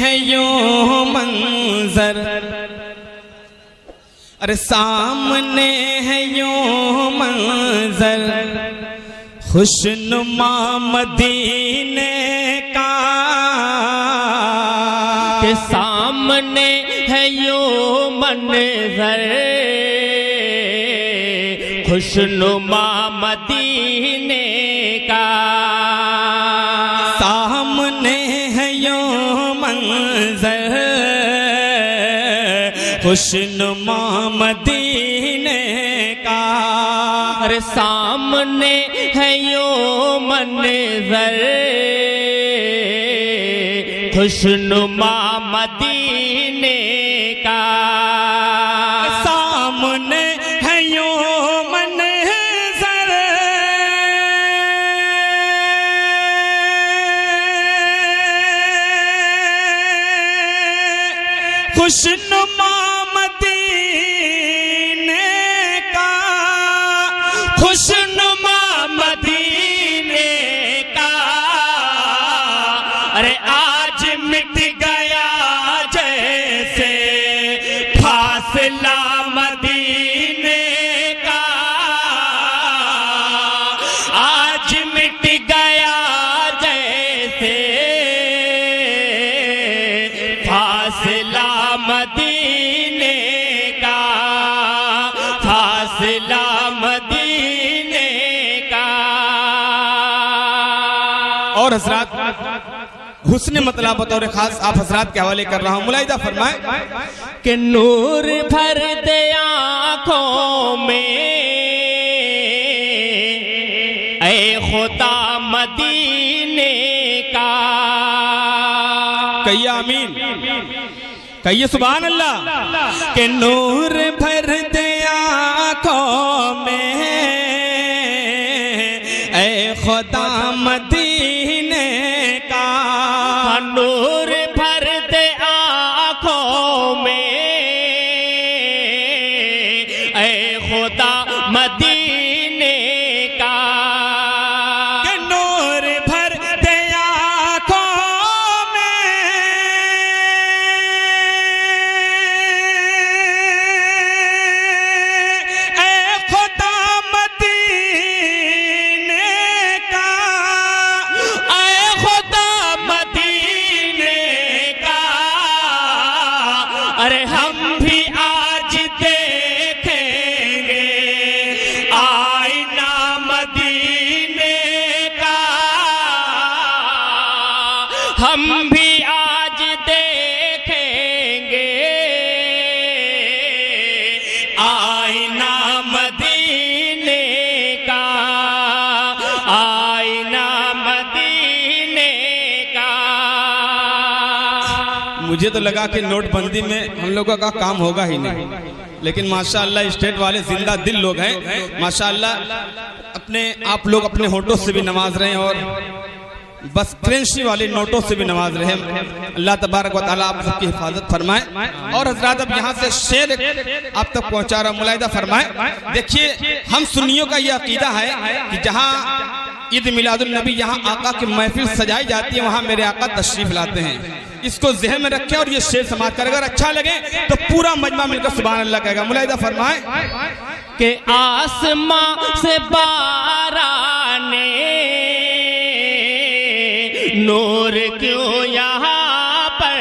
है यूं मंजर, अरे सामने है यूं मंजर खुशनुमा मदीने का, के सामने है यूं मंजर खुशनुमा मदीने का, सामने है यूं मंजर खुशनुमा मदीने का, अरे सामने है यूं मंजर खुशनुमा मदीने का, सामने है यूं मंजर खुशनुमा मदीने का, खुशनुमा मदीने का, अरे आज मिट गया जैसे फासला मदीने का, आज मिट गया जैसे फासला मदीने का, फासला मदीने का। और हजरात हुस्न मतलब बतौर खास आप हजरात के हवाले कर रहा हूँ, मुलाहिदा फरमाए कि नूर भर दे आँखों में ऐ खुदा मदीने का, कहिए आमीन, कहिए सुभान अल्लाह। के नूर भर दे आँखों में ऐ खुदा मदीने का, नूर भर दे आँखों में ऐ खुदा मदीने का, के नूर भर दे आँखों में ऐ खुदा मदीने का, ऐ खुदा मदीने का, अरे हम भी आज देखेंगे आईना मदीने का, हम भी आज देखेंगे आईना मदीने का, आईना मदीने का। मुझे तो लगा कि नोटबंदी में हम लोगों का काम होगा ही नहीं, लेकिन माशाअल्लाह स्टेट वाले जिंदा दिल लोग हैं माशाअल्लाह, अपने आप लोग अपने होठों से भी नमाज रहे हैं और बस करेंसी वाले नोटों से भी नमाज रहे हैं। अल्लाह तबारक व तआला आप सबकी हिफाजत फरमाए। और हजरात अब यहाँ से शेर आप तक पहुँचा रहा, मुलाहिदा फरमाए। देखिए हम सुन्नियों का ये अकीदा है कि जहाँ ईद मिलादुल नबी यहाँ आका की महफिल सजाई जाती है वहाँ मेरे आका तशरीफ लाते हैं। इसको ज़हन में रखें और ये शेर समाज कर, अगर अच्छा लगे तो पूरा मजमा मिलकर सुभान अल्लाह कहेगा। मुलाहिदा फरमाए के आसमां से बाराने नूर क्यों यहाँ पर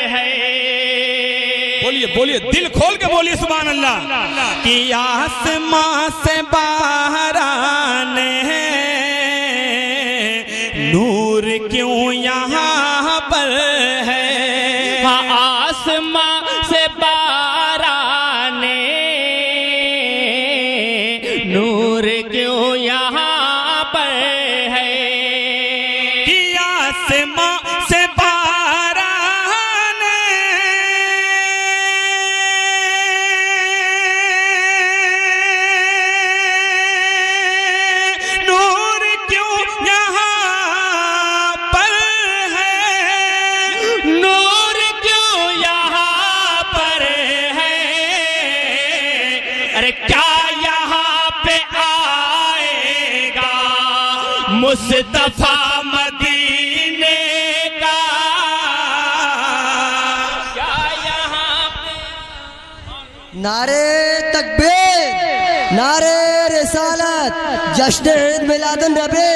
है, बोलिए बोलिए दिल खोल के बोलिए सुभान अल्लाह। कि आसमां से बाराने नूर क्यों यहाँ पर है, हाँ आसमां से बाराने नूर क्यों यहाँ पर है, कि आसमां से बाराने नूर क्यों यहाँ पर है, नूर क्यों यहाँ पर है, अरे क्या यहाँ पे आएगा मुस्तफा मदीने का, नारे तकबीर, नारे रिसालत, जश्न ईद मिलादुन नबी,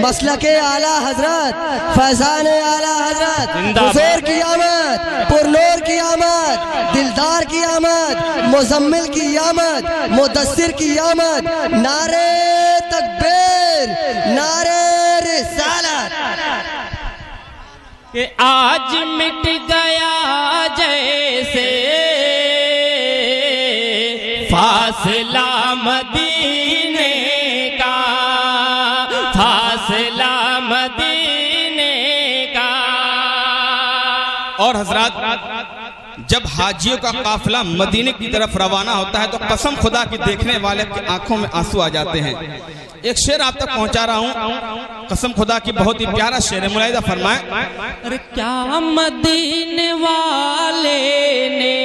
मसलके आला हजरत, फैजान आला हजरत, हुजूर की आमद, पुरनूर की आमद, दिलदार की आमद, मुजम्मिल की आमद, मुदस्सिर की आमद। नारे तकबीर, नारे रिसालत। कि आज मिट गया जैसे फासला मदीने का, फासला मदीने का। और हजरात, जब हाजियों का काफिला मदीने की तरफ रवाना होता है तो कसम खुदा की देखने वाले की आंखों में आंसू आ जाते हैं। एक शेर आप तक पहुंचा रहा हूं, कसम खुदा की, बहुत ही प्यारा शेर है, मुलाहिजा फरमाए। अरे क्या मदीने वाले ने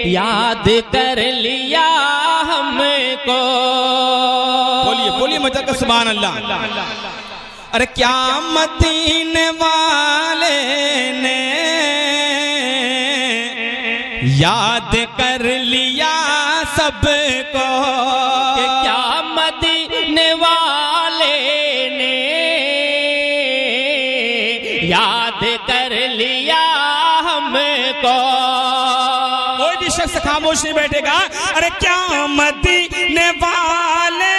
याद कर लिया हमको। बोलिए बोलिए मजा का सुभान अल्लाह। अरे क्या मदीने वाले ने याद कर लिया सबको। कि क्या मदीने वाले ने याद कर लिया हमको। कोई भी शख्स खामोश नहीं बैठेगा। अरे क्या मदीने वाले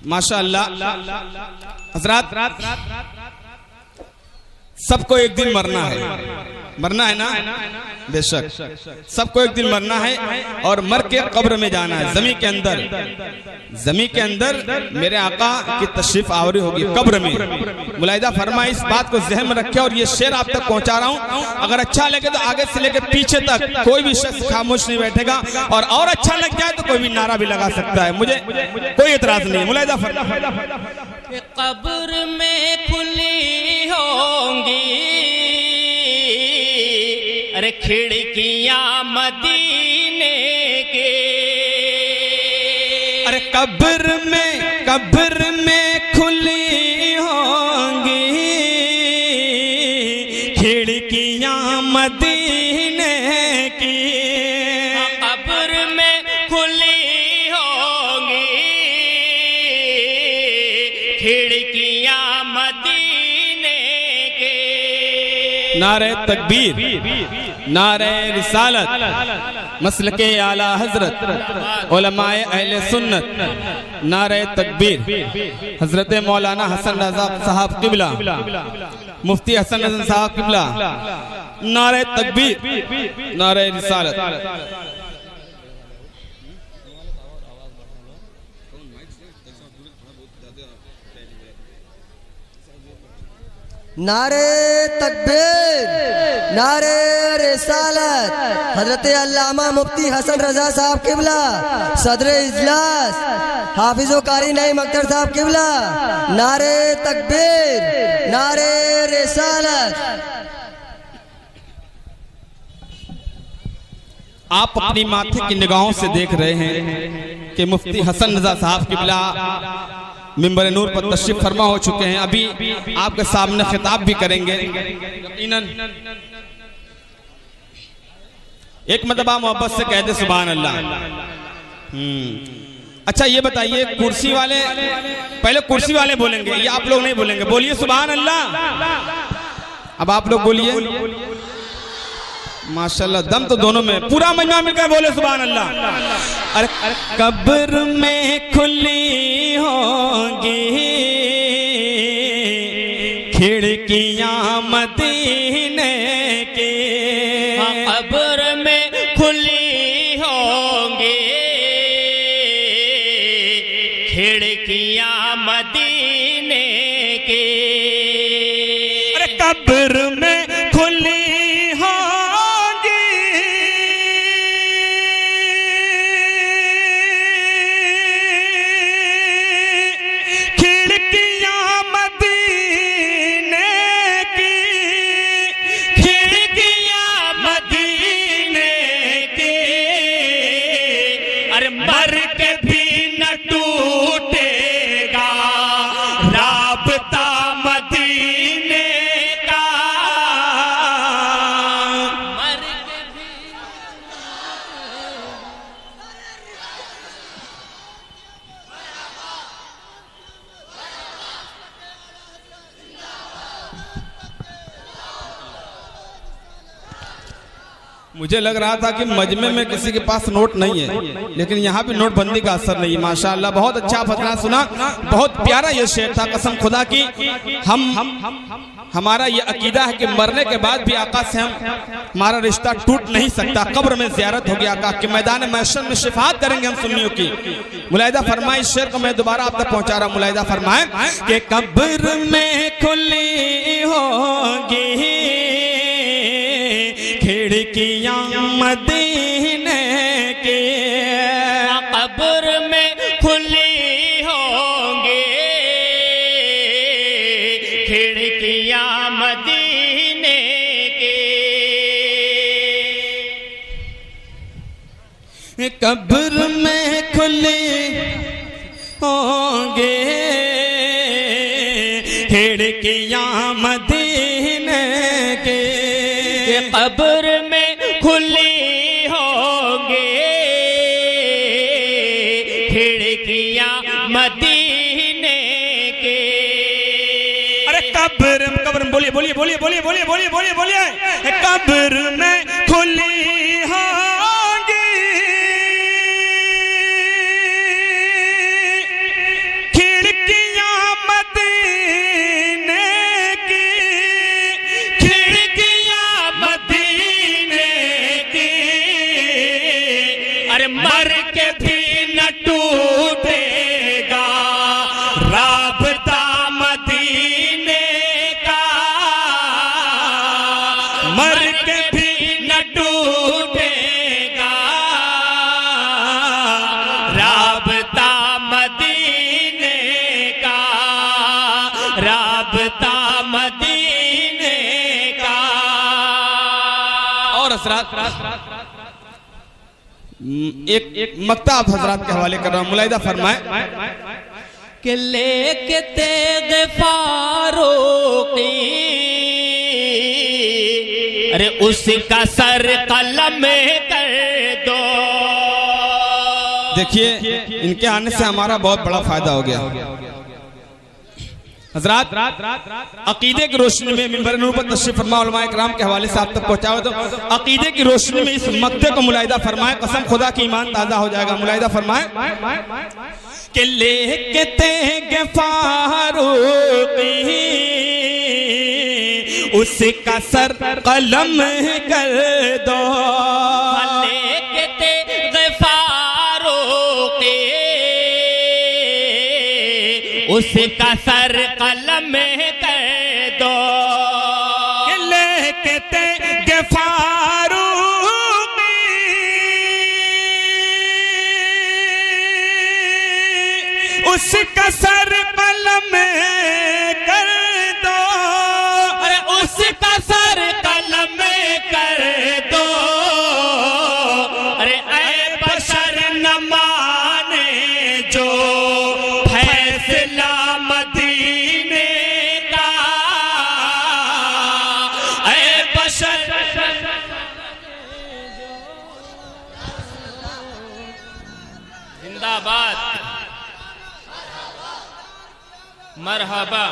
माशाअल्लाह। हजरात, सबको एक दिन मरना है ना, बेशक सबको एक दिन मरना है और मर के कब्र में जाना है। जमीन के अंदर मेरे आका की तशरीफ आवरी होगी कब्र में। मुलाहिदा फरमाए, इस बात को जहन में रखे और ये शेर आप तक पहुंचा रहा हूं। अगर अच्छा लगे तो आगे से लेकर पीछे तक कोई भी शख्स खामोश नहीं बैठेगा, और अच्छा लग जाए तो कोई भी नारा भी लगा सकता है, मुझे कोई एतराज नहीं है। मुलाहिदा फरमाए, कब्र में खुली होंगी अरे खिड़कियां मदीने के। अरे कब्र में खुली होंगी खिड़कियां मदीने की। कब्र में खुली होंगी खिड़कियां मदीने के। नारे तकबीर, नारे रिसालत, मसलके आला हजरत, उलमाए अहले सुन्नत। नारे तकबीर, हजरत मौलाना हसन रजा साहब किबला, मुफ्ती हसन रजा साहब किबला। नारे तकबीर, नारे रिसालत। नारे तकबीर, नारे रिसालत। हजरत अल्लामा मुफ्ती हसन रजा साहब किबला, सदर इजलास हाफिज़ो कारी नईम अख्तर साहब किबला। नारे तकबीर, नारे रिसालत। आप अपनी माथे की निगाहों से देख रहे हैं कि मुफ्ती हसन रजा साहब किबला मिंबर नूर पर तशरीफ फरमा हो चुके हैं। अभी आपके सामने खिताब भी करेंगे। एक मरतबा मोहब्बत से कहते सुभान अल्लाह। अच्छा ये बताइए, कुर्सी वाले पहले कुर्सी वाले बोलेंगे, ये आप लोग नहीं बोलेंगे। बोलिए सुभान अल्लाह। अब आप लोग बोलिए। माशाल्लाह, दम तो दोनों में, पूरा मजमा मिलकर बोले सुभान अल्लाह। अरे कब्र में खुली होंगी खिड़कियां मदीने की कब्र में खुली होंगी, खिड़कियां मदीने की। अरे कब्र में खुली होंगी, खिड़कियां मदीने की, खिड़कियां मदीने की। अरे मर के भी न टूटेगा राबता मदीने का। मर के भी मुझे लग रहा था कि मजमे में किसी के पास नोट नहीं है, लेकिन यहाँ भी नोटबंदी का असर नहीं है। माशाअल्लाह बहुत अच्छा फतरा सुना, बहुत प्यारा ये शेर था। कसम खुदा की हमारा ये अकीदा है कि मरने के बाद भी आका से हमारा रिश्ता टूट नहीं सकता। कब्र में ज़ियारत होगी, आका के मैदान महशर में शिफात करेंगे हम सुन्नियों की। मुलाहिदा फरमाए, इस शेर को मैं दोबारा आप तक पहुंचा रहा हूँ। मुलाहिदा फरमाए कि कब्र में खुली होगी खिड़कियां मदीने की, कब्र में खुली होंगी खिड़कियां मदीने की। कब्र में खुली होंगे खिड़कियां मदीने के, कब्र में खुली होंगी खिड़कियां मदीने के। अरे कब्र कब्र बोलिए बोलिए बोलिए बोलिए बोलिए बोलिए बोलिए बोलिए कब्र में खुली होंगी खिड़कियां मदीने की, खिड़कियां मदीने की। अरे मर के भी न टूटेगा राबता मदीने का। मर के भी न टूटेगा राबता मदीने का, राबता मदीने का। और हजरात एक मक्ता आप हजरात के हवाले कर रहा हूं। मुलाहिदा फरमाए कि लेके तेग फारूकी, अरे उसका सर कलम कर दो। देखिए इनके आने से हमारा बहुत बड़ा फायदा हो गया। हजरात अकीदे की रोशनी में मिंबर नूर पर तशरीफ फरमा उलमाए किराम के हवाले से आप तक पहुंचाओ। तो अकीदे की रोशनी में इस मक्ते को मुलाहिदा फरमाए, कसम खुदा की ईमान ताजा हो जाएगा। मुलाहिदा फरमाए कि लेके तेगे फारूकी उसका सर कलम कर दो। लेके तेग फारूकी उसका सर कलम कर दो। लेके तेगे फारूकी उसका सर कलम कर दो। अरे उसका सर कलम कर दो। अरे ऐ बशर न माने जो फैसला मदीने का। ऐ बशर जिंदाबाद, मरहबा,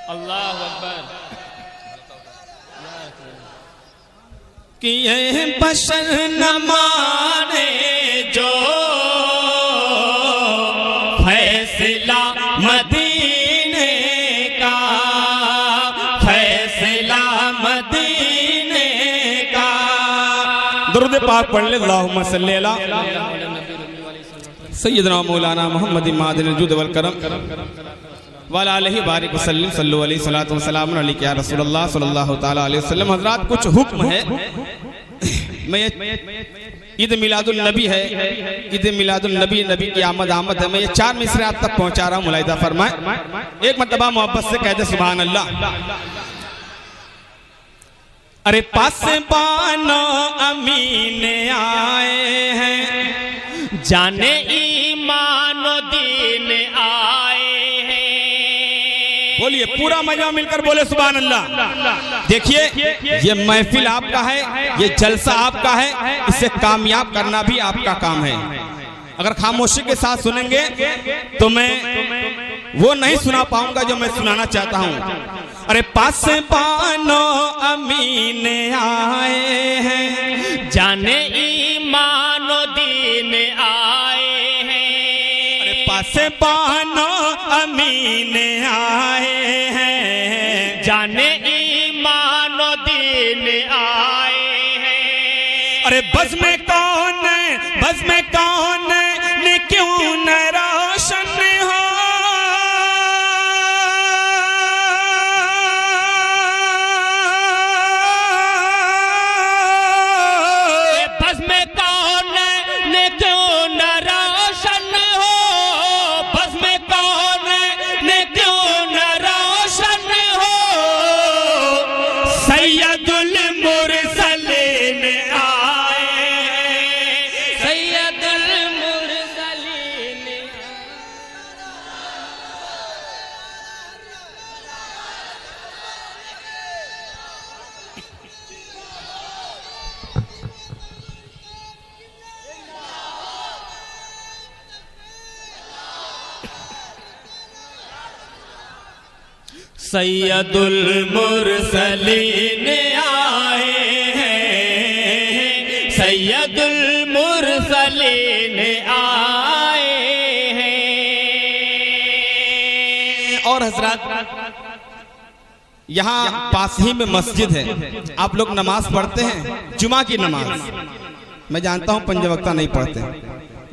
अल्लाह अकबर। कि ये बशर न माने जो फैसला मदीने का। पाक पढ़ ले, अल्लाहुम्मा सल्ली अला सय्यदना मौलाना मोहम्मद मादिन जुद वल करम वाला अलैहि बारिक वसल्लम सल्लु अलैहि सलातु वसलाम अलैका या रसूलुल्लाह सल्लल्लाहु तआला अलैहि वसल्लम। हज़रात कुछ हुक्म है, मैं ईद मिलादुल नबी है, ईद मिलादुल नबी, नबी की आमद है। मैं ये 4 मिसरे आप तक पहुंचा रहा हूँ, मुलाहिदा फरमाए। एक मरतबा मोहब्बत से कह दे सुभान अल्लाह। अरे पास बानो अमीन आए हैं, जाने ईमान दीन आए हैं। बोलिए पूरा मजा मिलकर बोले सुभान अल्लाह। देखिए ये महफिल आपका है, ये जलसा आपका है, इसे कामयाब करना भी आपका काम है। अगर खामोशी के साथ सुनेंगे तो मैं वो नहीं सुना पाऊंगा जो मैं सुनाना चाहता हूँ। अरे पास पानो अमीन आए हैं, जाने ईमान दीन आए हैं। अरे पास पानो अमीन आए हैं, जाने ईमान दीन आए हैं। अरे बस में कौन है, बस में कौन ने क्यों न रोशन हो, बस में कौन ने क्यों न रोशन हो, बस में कौन ने क्यों न रोशन हो। सैयदुल मुरसलीन आए हैं, सैयदुल मुरसलीन। सैयदुल मुरसलीन आए हैं, सैयदुल मुरसलीन आए हैं। और हजरत यहाँ पास ही में मस्जिद है, आप लोग नमाज पढ़ते हैं, जुमा की नमाज। मैं जानता हूँ पंजवक्ता नहीं पढ़ते,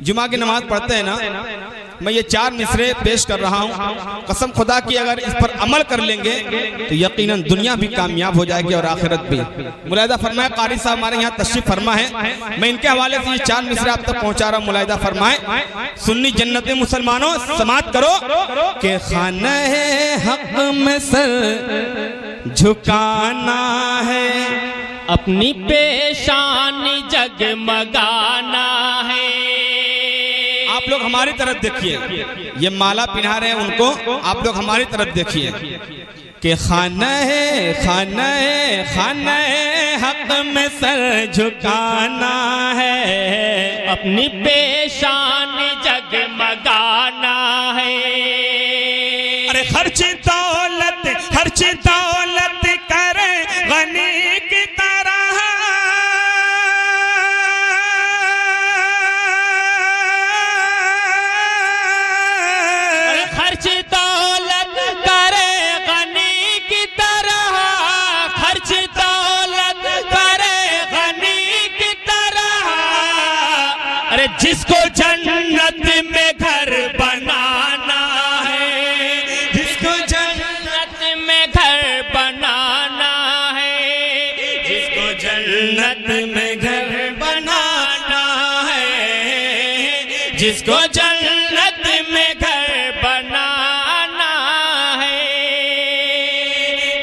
जुमा की नमाज पढ़ते हैं ना। मैं ये 4 मिसरे पेश कर रहा हूँ, कसम खुदा की अगर इस पर अमल कर लेंगे तो यकीनन दुनिया भी कामयाब हो जाएगी और आखिरत भी। मुलाहिदा फरमाए, कारी साहब हमारे यहाँ तशरीफ फरमा है, मैं इनके हवाले से ये 4 मिसरे आप तक पहुँचा रहा हूँ। मुलाहिदा फरमाए, सुन्नी जन्नती मुसलमानों समात करो के खाना है हक में सर झुकाना है, अपनी पेशानी जगमगाना है। आप लोग हमारी तरफ देखिए, ये माला पिन्हा रहे हैं उनको, आप लोग हमारी तरफ देखिए कि खाना है, खाना है, खाना है हक में सर झुकाना है, अपनी पेशानी जगमगाना है। अरे खर्च दौलत करे गनी की तरह, खर्च दौलत करे गनी की तरह, खर्च दौलत करे गनी की तरह। अरे जिसको जन्नत में घर बनाना है, जिसको जन्नत में घर बनाना है, जिसको जन्नत में घर बनाना है, जिसको जन्नत में घर बनाना है।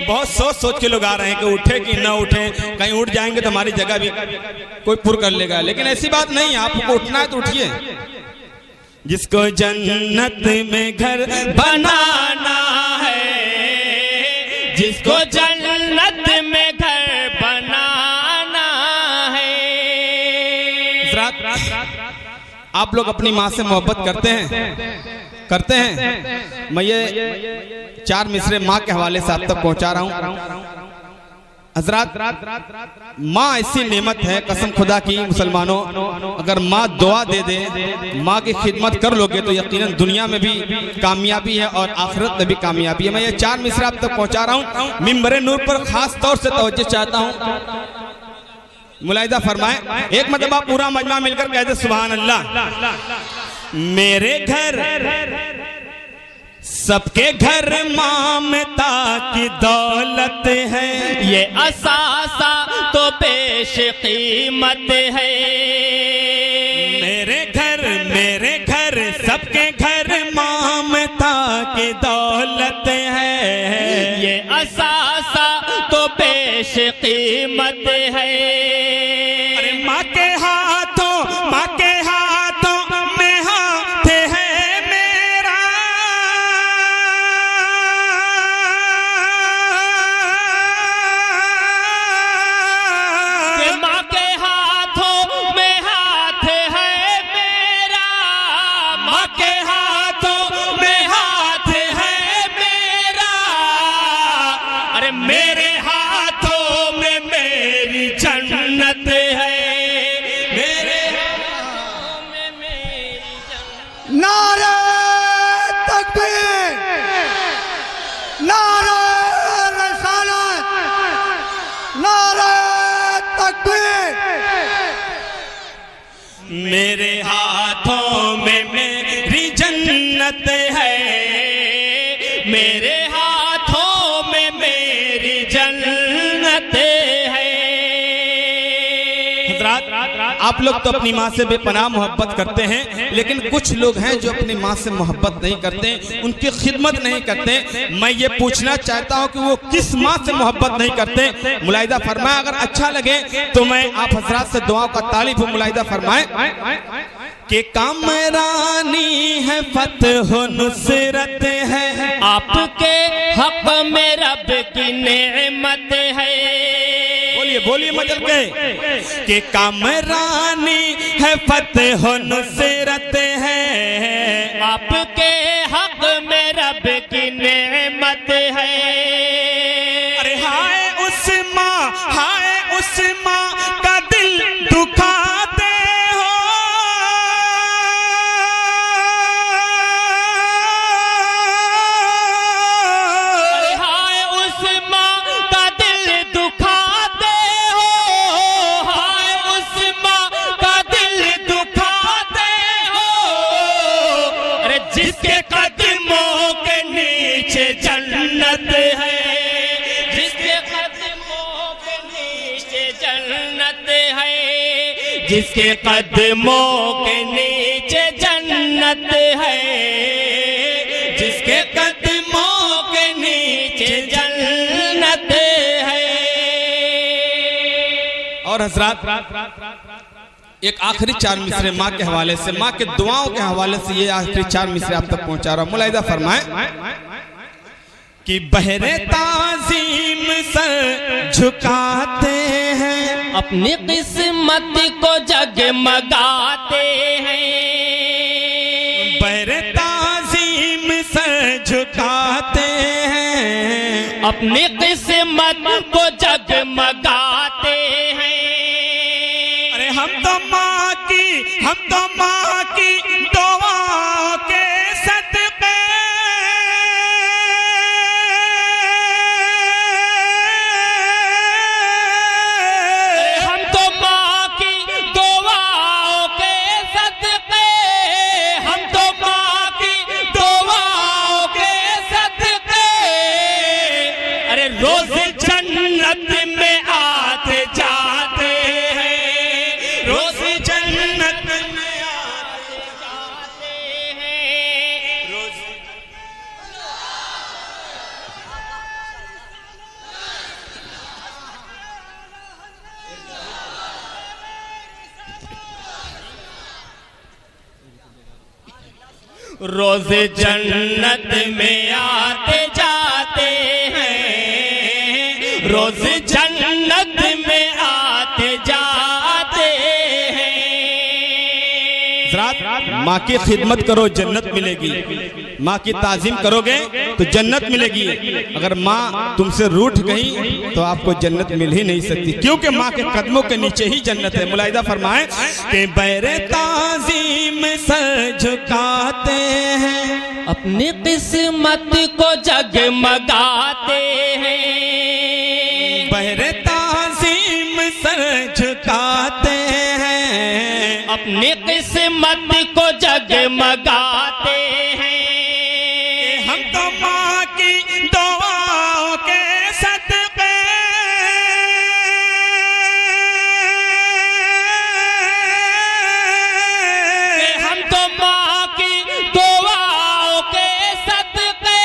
बहुत सोच के लोग आ रहे हैं कि उठे कि ना उठे, कहीं उठ जाएंगे तो हमारी जगह भी कोई पुर कर लेगा, लेकिन ऐसी बात नहीं है, आपको उठना है तो उठिए। जिसको जन्नत में घर बनाना है, जिसको जन्नत में घर बनाना है। आप लोग अपनी माँ से मोहब्बत करते हैं। मैं ये 4 मिसरे माँ के हवाले से आप तक पहुंचा रहा हूँ। हजरात माँ ऐसी नेमत है, कसम खुदा की मुसलमानों, अगर माँ दुआ दे दे, माँ की खिदमत कर लोगे तो यकीनन दुनिया में भी कामयाबी है और आखिरत में भी कामयाबी है। मैं ये 4 मिसरे आप तक पहुंचा रहा हूँ। मिंबर नूर पर खास तौर से तवज्जो चाहता हूँ। मुलाहिदा फरमाए। एक मतलब पूरा मजमा मिलकर कहते सुभान अल्लाह। मेरे घर सबके घर ममता की दौलत है, ये असासा तो पेश कीमत है। मेरे घर सबके घर ममता की दौलत है, ये असासा तो पेश कीमत है। अरे माँ के हाथों में हाथ है मेरा, माँ के हाथों में हाथ है मेरा, माँ के हाथों में हाथ है मेरा। अरे मेरे हाथों में मेरी जन्नत है, मेरे हाथों में मेरी जन्नत। नारे तकबीर, नारे रिसालत, नारे तकबीर। मेरे हाथों में मेरी जन्नत है, मेरे हाथों में मेरी जन्नत है। हज़रात, आप लोग तो अपनी माँ से बेपनाह मोहब्बत करते हैं, लेकिन कुछ लोग हैं जो अपनी माँ से मोहब्बत नहीं करते, उनकी खिदमत नहीं करते। मैं ये पूछना चाहता हूँ कि वो किस माँ से मोहब्बत नहीं करते। मुलाहिदा फरमाए। अगर अच्छा लगे तो मैं आप हज़रात से दुआओं का तालिब हूँ। मुलाहिदा फरमाए कि कामरानी है, फतह नुसरत है, आपके हक में रब की नेमत है। बोलिए मदद के कि कामरानी है, फतह नुसरत है, आपके हक में रब की नेमत है। अरे हाय उस माँ का दिल दुखाते हो, अरे हाय उस माँ का दिल दुखाते हो, हाय उस माँ का दिल दुखाते हो। अरे जिसके कदमों के नीचे जन्नत है, जिसके कदमों के नीचे जन्नत है, जिसके कदमों के नीचे जन्नत है, जिसके कदमों के नीचे जन्नत है। और हजरात एक आखिरी चार मिसरे माँ के हवाले से, माँ के दुआओं के हवाले से ये आखिरी चार मिसरे आप तक पहुंचा रहा हूं। मुलाहिदा फरमाए कि बहरे ताज़ीम सर झुकाते हैं, अपनी किस्मत को जगमगाते हैं, बहरे ताज़ीम सर झुकाते हैं, अपनी किस्मत को जगमगाते हैं। अरे हम तो माँ की दुआओं के सदक़े, हम तो माँ की दुआओं के सदक़े, हम तो माँ की दुआओं के सदक़े, अरे रोज़ जन्नत में आते जाते हैं, रोज़ जन्नत में आते जाते हैं, रोज़। रोज़ जन्नत में आते जाते हैं, रोज़ जन्नत में आते जाते हैं। माँ की खिदमत करो जन्नत मिलेगी, माँ की ताज़ीम करोगे तो जन्नत मिलेगी। अगर माँ तुमसे रूठ गई तो आपको जन्नत मिल ही नहीं सकती, क्योंकि माँ के कदमों के नीचे ही जन्नत है। मुलाहिदा फरमाए कि बहरे ताज़ीम सर झुकाते हैं, अपनी किस्मत को जगमगाते हैं, बहरे ताज़ीम सर झुका अपनी किस्मत को जगमगाते हैं। हम तो माँ की दुआओं के सदके हम तो माँ की दुआओं के सदके,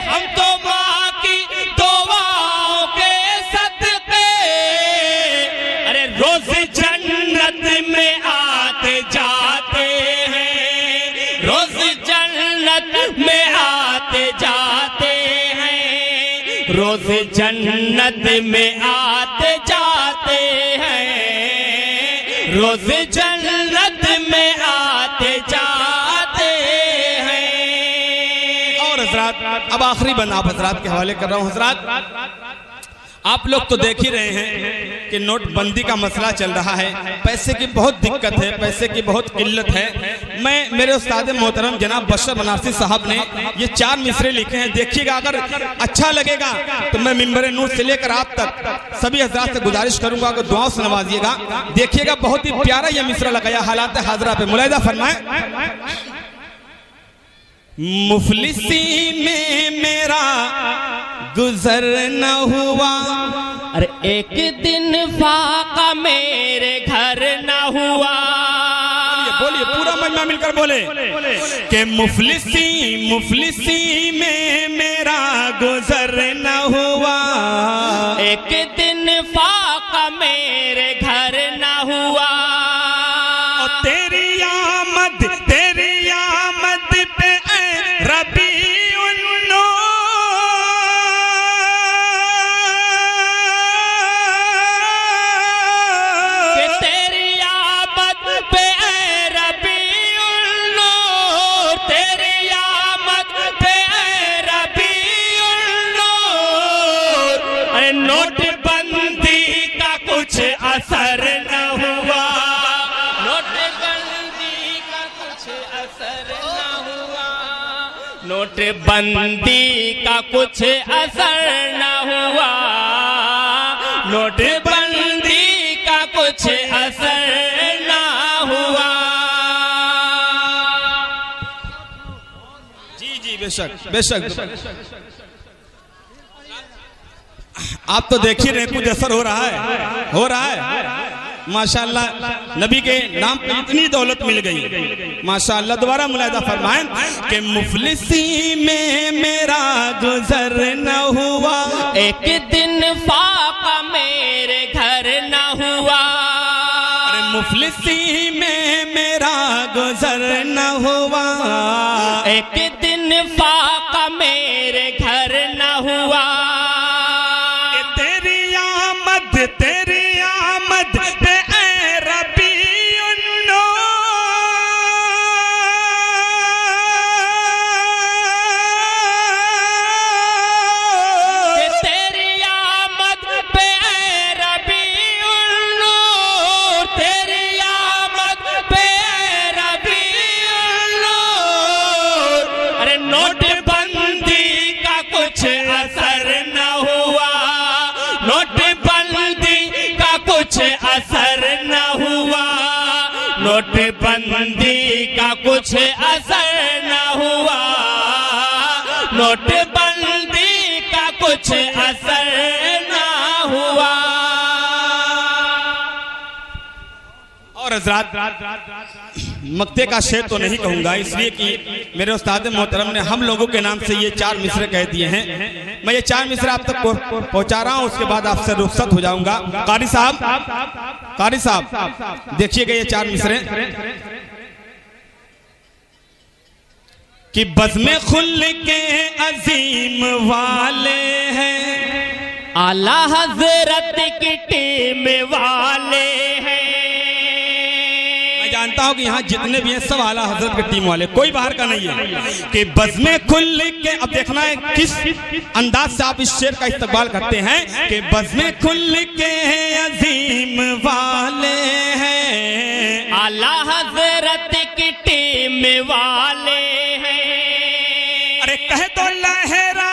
हम तो माँ की दुआओं के सदके, अरे रोज जन्नत में आते जाते हैं, रोज जन्नत में आते जाते हैं, रोज जन्नत में आते जाते हैं, रोज जन्नत में आते जाते हैं। और हजरात, अब आखिरी बंद आप हजरात के हवाले कर रहा हूँ। हजरात, आप लोग तो देख ही रहे हैं कि नोटबंदी का मसला चल रहा है, पैसे की बहुत दिक्कत है, पैसे की बहुत किल्लत है। मैं मेरे उस्ताद मोहतरम जनाब बशर बनारसी साहब ने ये 4 मिसरे लिखे हैं, देखिएगा। अगर अच्छा लगेगा तो मैं मिंबर नूर से लेकर आप तक सभी हजरात से गुजारिश करूंगा कि दुआओं से नवाजिएगा। देखिएगा, बहुत ही प्यारा ये मिसरा लगाया हालात हाजरा पे, मुलाहिजा फरमाए। मुफलिसी में मेरा गुजर न हुआ, अरे एक दिन फाका मेरे घर न हुआ। बोलिए पूरा मजमा मिलकर बोले कि मुफलिसी में मेरा गुजर न हुआ, एक दिन फाका मेरे घर न हुआ। और तेरी आमद पे रबीउन नूर, तेरी आमद पे रबीउन नूर, तेरी आमद पे रबीउन नूर, अरे नोटबंदी का कुछ असर न हुआ, नोटबंदी का कुछ असर न हुआ, नोटबंदी का कुछ असर न हुआ, नोटबंदी का कुछ असर न हुआ। जी जी बेशक बेशक। आप तो देख ही रहे कुछ असर हो रहा है, हो रहा है। माशाअल्लाह नबी के नाम पे इतनी दौलत मिल गई, माशाअल्लाह। दोबारा मुलाहिजा फरमाएं कि मुफलिसी में मेरा गुजर न हुआ, एक दिन फाका मेरे घर न हुआ, अरे मुफलिसी में मेरा गुजर न हुआ, एक दिन फाका मेरे घर न हुआ। तेरी आमद पे रबीउन नूर, तेरी आमद पे रबीउन नूर, तेरी आमद पे रबीउन नूर, अरे नोटबंदी का कुछ असर न हुआ, नोटबंदी का कुछ असर न हुआ, नोटबंदी का कुछ असर न हुआ, नोटबंदी का कुछ असर न हुआ। और हजरात मक्ते का शेर तो नहीं कहूंगा, इसलिए कि मेरे उस्ताद मोहतरम ने हम लोगों के नाम से ये 4 मिसरे कह दिए हैं। मैं ये 4 मिसरे आप तक पहुंचा रहा हूं, उसके बाद आपसे रुखसत हो जाऊंगा। कारी साहब देखिएगा ये 4 मिसरे कि बज़्म खुल के अजीम वाले हैं, आला हजरत की टीम वाले हैं। मैं जानता हूं कि यहाँ जितने भी हैं सब आला हजरत की टीम वाले, कोई बाहर का नहीं है। कि बज़्म खुल के, अब देखना है किस अंदाज से आप इस शेर का इस्तकबाल करते हैं कि बज़्म खुल के अजीम वाले हैं, आला हजरत की टीम वाले हैं। अरे कह दो लहरा